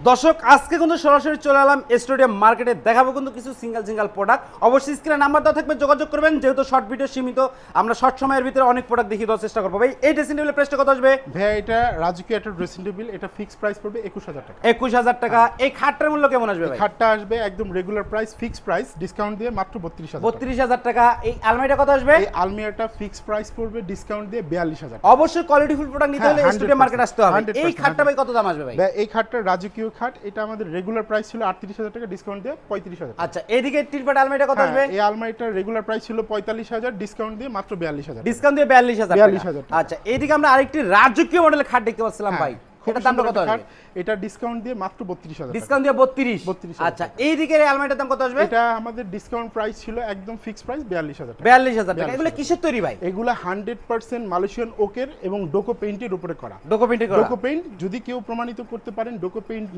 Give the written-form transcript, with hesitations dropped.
দর্শক আজকে কিন্তু সরাসরি চলে এলাম স্টেডিয়াম মার্কেটে, দেখাবো কিন্তু কিছু সিঙ্গেল প্রোডাক্ট। অবশ্যই স্ক্রিনে নাম্বার দেওয়া থাকবে, যোগাযোগ করবেন। যেহেতু শর্ট ভিডিও সীমিত, আমরা শর্ট সময়ের ভিতরে অনেক প্রোডাক্ট দেখিয়ে দেওয়ার চেষ্টা করবো। ভাই এই ড্রেসিং টেবিলের প্রাইসটা কত আসবে? ভাই এটা রাজকীয় একটা ড্রেসিং টেবিল, এটা ফিক্সড প্রাইস পড়বে 21000 টাকা। 21000 টাকা। এই খাটটার মূল্য কেমন আসবে ভাই? খাটটা আসবে একদম regular price, fixed price, discount দিয়ে মাত্র 32000 টাকা। 32000 টাকা। এই আলমারিটা কত আসবে? এই আলমিরাটা ফিক্সড প্রাইস পড়বে ডিসকাউন্ট দিয়ে 42000 টাকা। অবশ্যই কোয়ালিটিফুল প্রোডাক্ট নিতে হলে স্টেডিয়াম মার্কেট আসতে হবে। এই খাটটা ভাই কত দাম আসবে ভাই? ভাই এই খাটটা রাজকীয় খাট, এটা আমাদের রেগুলার প্রাইস ছিল 38000 টাকা, ডিসকাউন্ট দিয়ে 35000 টাকা। আচ্ছা, এদিকে টিলপাট আলমারিটা কত আসবে? এই আলমারিটার রেগুলার প্রাইস ছিল 45000, ডিসকাউন্ট দিয়ে মাত্র 42000। ডিসকাউন্ট দিয়ে 42000 42000 টাকা। আচ্ছা, এইদিকে আমরা আরেকটি রাজকীয় মডেলের খাট দেখতে পাচ্ছিলাম ভাই, এটার দামটা কত আসবে? এটা ডিসকাউন্ট দিয়ে মাত্র 32000। ডিসকাউন্ট দিয়ে 32। আচ্ছা, এইদিকে এই আলমারিটার দাম কত আসবে? এটা আমাদের ডিসকাউন্ট প্রাইস ছিল একদম ফিক্সড প্রাইস 42000 টাকা। 42000 টাকা। এগুলো কিসের তৈরি ভাই? এগুলা 100% মালয়েশিয়ান ওকের এবং ডোকো পেইন্টের উপরে করা। ডোকো পেইন্টে করা। ডোকো পেইন্ট যদি কেউ প্রমাণিত করতে পারেন ডোকো পেইন্ট